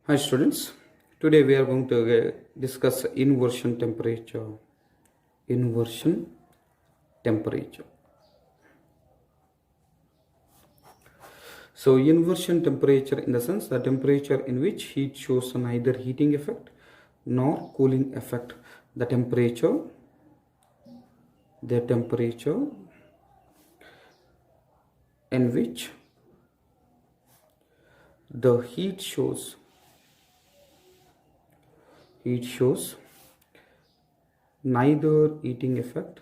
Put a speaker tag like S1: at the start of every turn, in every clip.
S1: Hi students, today we are going to discuss inversion temperature. Inversion temperature. So inversion temperature in the sense the temperature in which heat shows neither heating effect nor cooling effect. The temperature in which the heat shows neither heating effect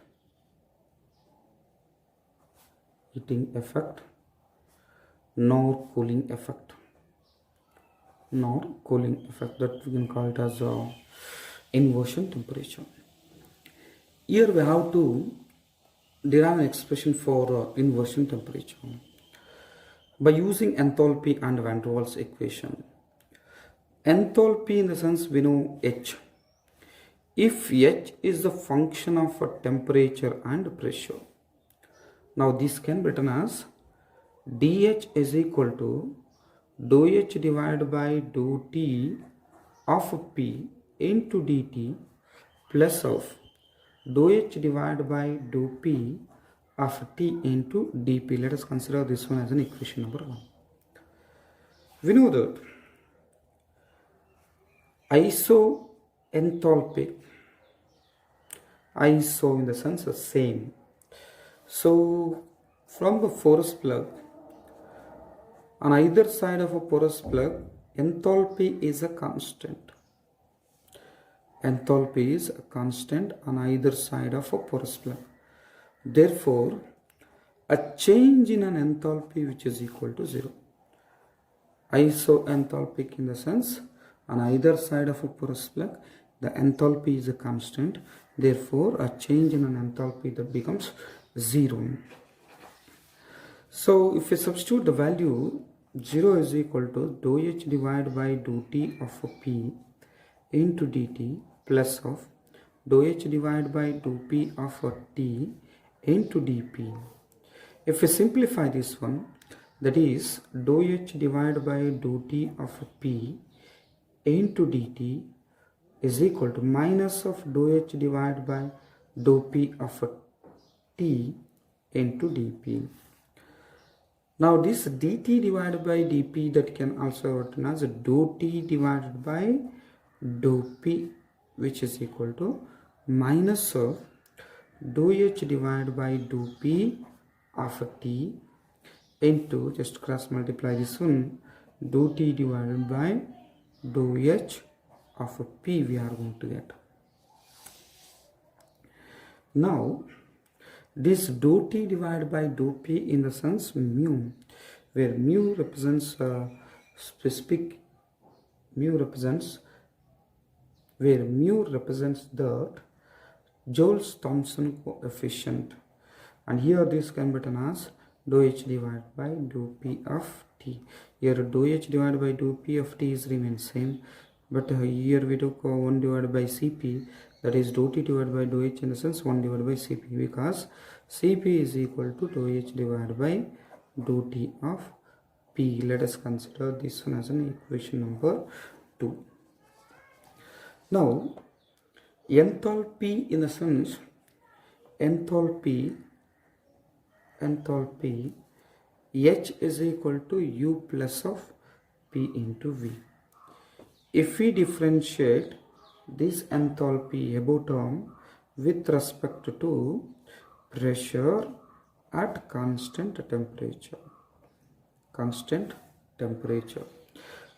S1: nor cooling effect that we can call it as inversion temperature. Here we have to derive an expression for inversion temperature by using enthalpy and van der Waals equation. Enthalpy in the sense we know H. If H is the function of a temperature and pressure, now this can be written as dH is equal to dou H divided by dou T of P into dt plus of dou H divided by dou P of T into dP. Let us consider this one as an equation number 1. We know that isoenthalpic, iso in the sense of same. So from the porous plug, on either side of a porous plug, enthalpy is a constant. Enthalpy is a constant on either side of a porous plug. Therefore, a change in an enthalpy which is equal to 0. Isoenthalpic in the sense on either side of a porous plug, the enthalpy is a constant. Therefore, a change in an enthalpy that becomes 0. So, if we substitute the value 0 is equal to dou H divided by dou T of P into dt plus of dou H divided by dou P of T into dP. If we simplify this one, that is dou H divided by dou T of P into dt is equal to minus of dou H divided by dou P of T into dP. Now this dt divided by dP that can also written as dou T divided by dou P, which is equal to minus of dou H divided by dou P of T into, just cross multiply this one, dou T divided by dou H of P we are going to get. Now this dou T divided by dou P in the sense mu, where mu represents specific, where mu represents the Joule-Thomson coefficient, and here this can be written as dou H divided by dou P of T. Here dou H divided by dou P of T is remains same, but here we took 1 divided by Cp, that is dou T divided by dou H in the sense 1 divided by Cp, because Cp is equal to dou H divided by dou T of P. Let us consider this one as an equation number 2. Now enthalpy in the sense enthalpy H is equal to U plus of P into V. If we differentiate this enthalpy above term with respect to pressure at constant temperature.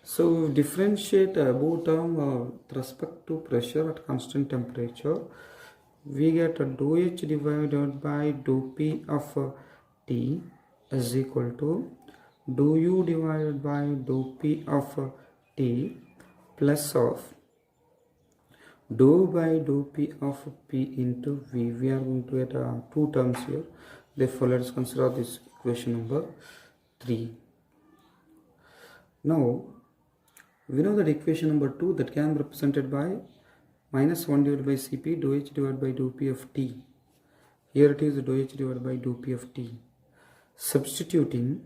S1: So differentiate above term with respect to pressure at constant temperature, we get a dou H divided by dou P of T is equal to dou U divided by dou P of T plus of dou by dou P of P into V. We are going to get two terms here. Therefore, let us consider this equation number 3. Now, we know that equation number 2 that can be represented by minus 1 divided by Cp dou H divided by dou P of T. Here it is dou H divided by dou P of T. Substituting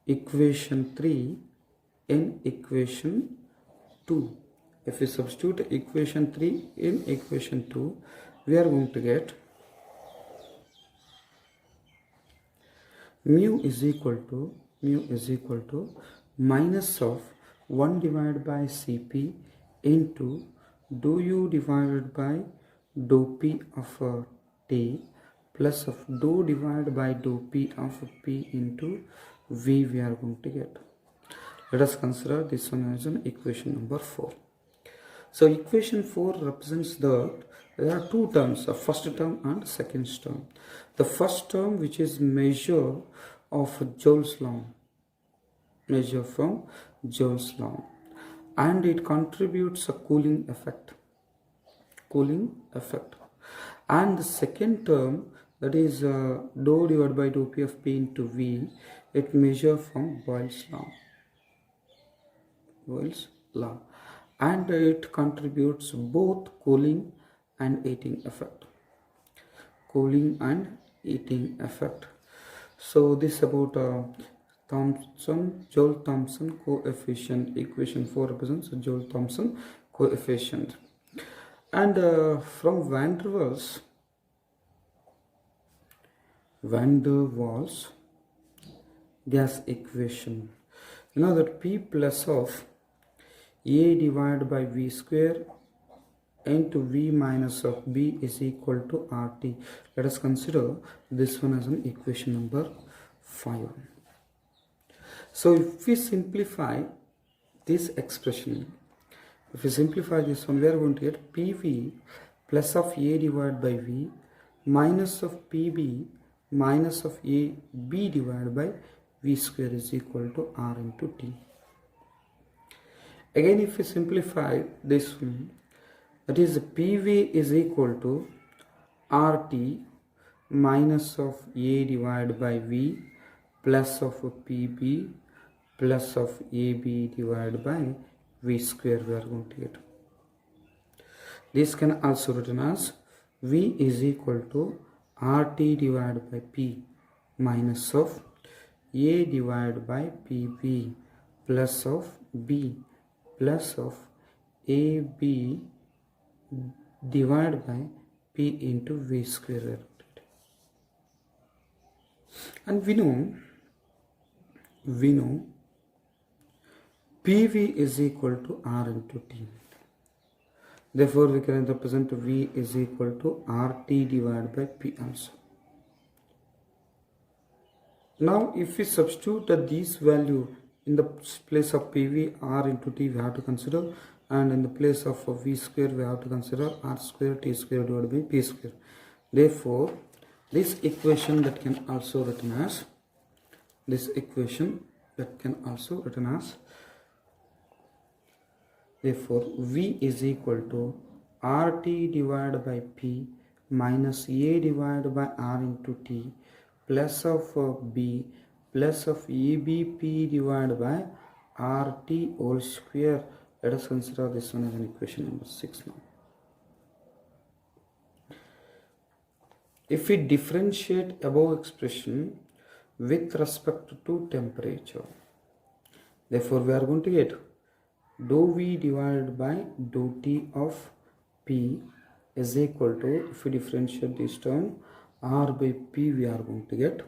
S1: equation 3 in equation 2. If we substitute equation 3 in equation 2, we are going to get mu is equal to minus of 1 divided by Cp into dou u divided by dou p of t plus of dou divided by dou p of p into v we are going to get. Let us consider this one as an equation number 4. So equation 4 represents there are two terms, the first term and second term. The first term, which is measure of Joule's law, measure from Joule's law, and it contributes a cooling effect. And the second term, that is dou divided by dou p of p into v, it measure from Boyle's law, and it contributes both cooling and heating effect. So this about Joule-Thomson coefficient. Equation 4 represents Joule-Thomson coefficient. And from Van der Waals gas equation, you know that P plus of A divided by V square into V minus of B is equal to RT. Let us consider this one as an equation number 5. So if we simplify this expression, if we simplify this one, we are going to get PV plus of A divided by V minus of PB minus of AB divided by V square is equal to R into T. Again, if we simplify this one, that is PV is equal to RT minus of A divided by V plus of PB plus of AB divided by V square we are going to get. This can also written as V is equal to RT divided by P minus of A divided by PB plus of B plus of AB divided by P into V square. And we know PV is equal to R into T. Therefore, we can represent V is equal to RT divided by P also. Now, if we substitute this value in the place of PV, R into T we have to consider, and in the place of V square we have to consider R square T square divided by P square. Therefore, this equation that can also written as therefore V is equal to RT divided by P minus A divided by R into T plus of B plus of EBP divided by RT whole square. Let us consider this one as an equation number 6 now. If we differentiate above expression with respect to temperature, therefore we are going to get dou V divided by dou T of P is equal to, if we differentiate this term, R by P we are going to get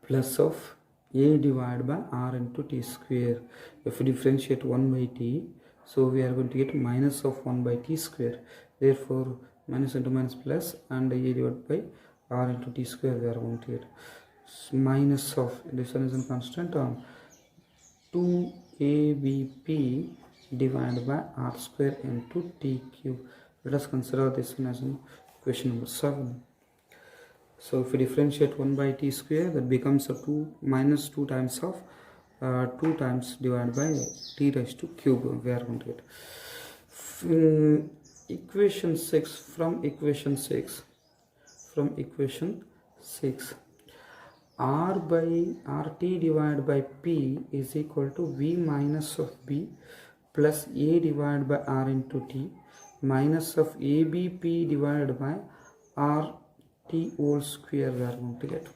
S1: plus of A divided by R into T square. If we differentiate 1 by T, so we are going to get minus of 1 by T square. Therefore, minus into minus plus, and A divided by R into T square we are going to get minus of, this one is in constant term, 2ABP divided by R square into T cube. Let us consider this one as an equation number 7. So if we differentiate 1 by T square, that becomes a 2 minus 2 times of 2 times divided by T raised to cube we are going to get. Equation 6, from equation 6, R by RT divided by P is equal to V minus of B plus A divided by R into T minus of ABP divided by RT whole square we are going to get.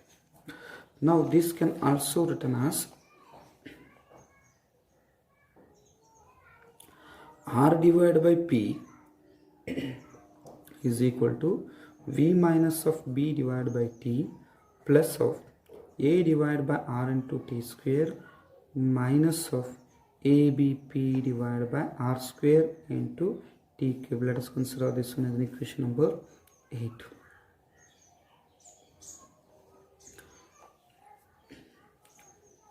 S1: Now this can also written as R divided by P is equal to V minus of B divided by T plus of A divided by R into T square minus of ABP divided by R square into T cube. Let us consider this one as an equation number 8.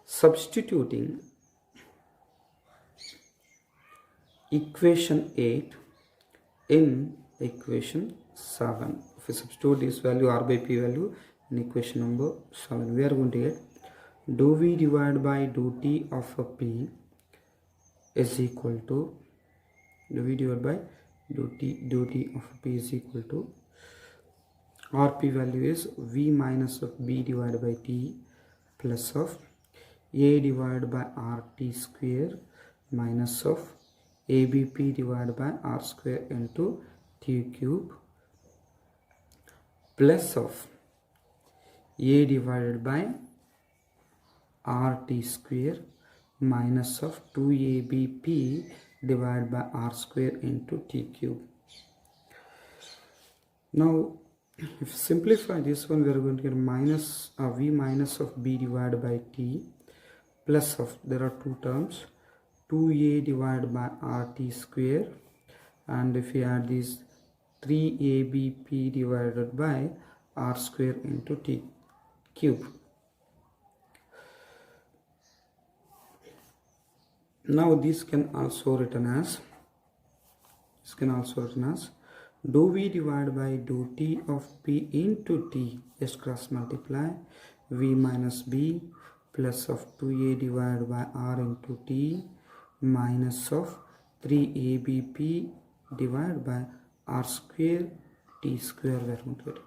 S1: Substituting equation 8 in equation 7. If we substitute this value R by P value in equation number 7, we are going to get dou V divided by dou T of a P is equal to dou V divided by dou T of P is equal to RP value is V minus of B divided by T plus of A divided by RT square minus of ABP divided by R square into T cube plus of A divided by RT square minus of 2ABP divided by R square into T cube. Now if simplify this one, we are going to get minus V minus of B divided by T plus of, there are two terms, 2A divided by RT square, and if we add this 3ABP divided by R square into T cube. Now this can also written as dou V divided by dou T of P into T, just cross multiply V minus B plus of 2A divided by R into T minus of 3ABP divided by R square T square, we are going to get.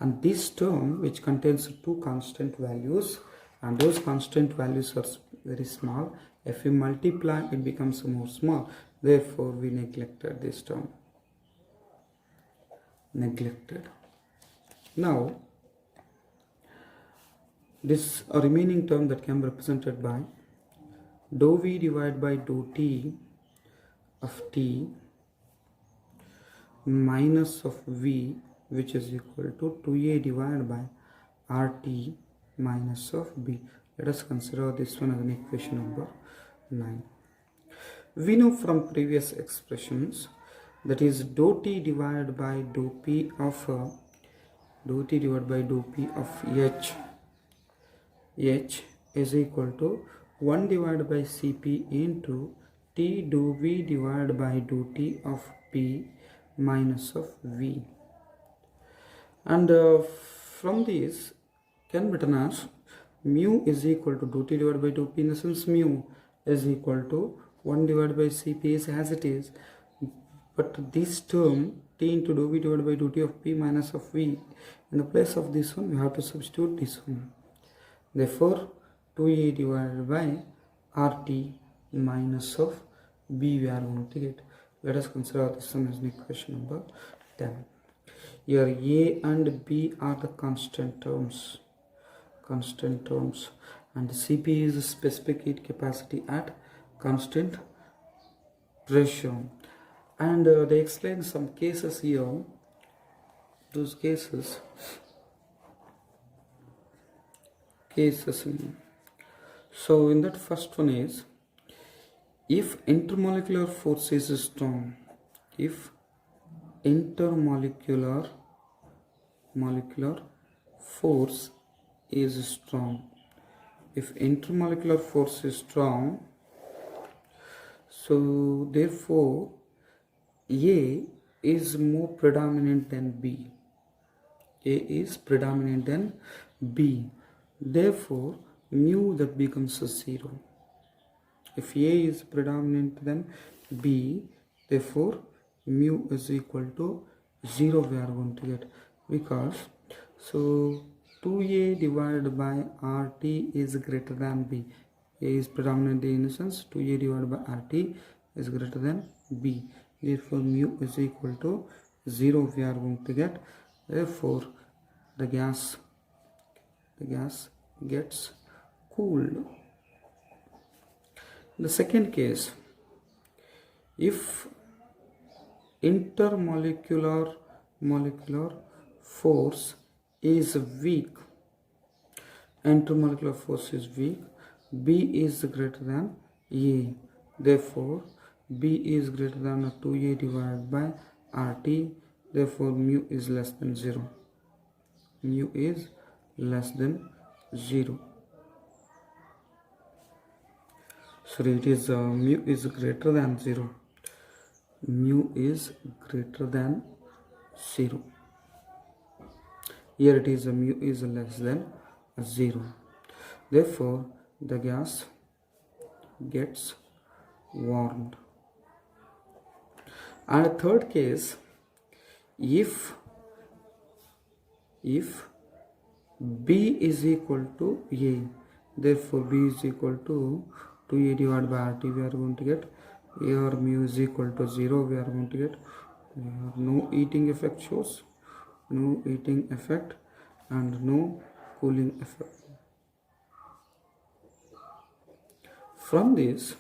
S1: And this term which contains two constant values, and those constant values are very small. If we multiply, it becomes more small. Therefore we neglected this term. Now this remaining term that can be represented by dou V divided by dou T of T minus of V, which is equal to 2A divided by RT minus of B. Let us consider this one as an equation number 9. We know from previous expressions, that is dou T divided by dou P of H is equal to 1 divided by Cp into T dou V divided by dou T of P minus of V. And from this can be written as mu is equal to dou T divided by dou P, in the sense mu is equal to 1 divided by Cp is as it is, but this term T into dou V divided by dou T of P minus of V, in the place of this one we have to substitute this one. Therefore 2A divided by RT minus of B we are going to get. Let us consider this one as an equation number 10. Here A and B are the constant terms, and Cp is the specific heat capacity at constant pressure. And they explain some cases here. Those cases. So in that first one is, if intermolecular force is strong, if intermolecular force is strong, so therefore A is more predominant than B. Therefore mu that becomes a 0. If A is predominant than B, therefore mu is equal to 0 we are going to get, because so 2A divided by RT is greater than B. A is predominant in the sense 2A divided by RT is greater than B. Therefore mu is equal to 0 we are going to get. Therefore the gas the gas gets cooled. The second case, if intermolecular molecular force is weak, intermolecular force is weak, B is greater than A, therefore B is greater than 2A divided by RT, therefore mu is less than 0. Mu is less than 0. So it is mu is greater than 0. Mu is greater than 0. Here it is mu is less than 0. Therefore, the gas gets warmed. And a third case, if B is equal to A, therefore B is equal to 2A divided by RT, we are going to get here mu is equal to 0, we are going to get no heating effect shows, no heating effect and no cooling effect. From this,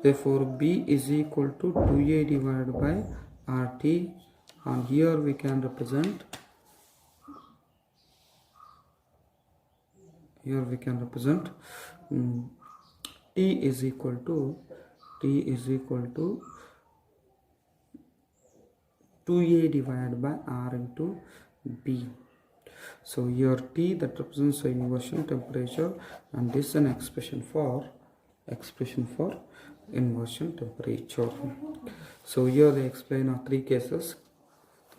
S1: therefore B is equal to 2A divided by RT, and here we can represent T is equal to 2A divided by R into B. So here T that represents the inversion temperature, and this is an expression for inversion temperature. So here they explain three cases,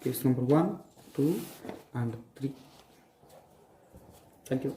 S1: case number 1, 2 and 3. Thank you.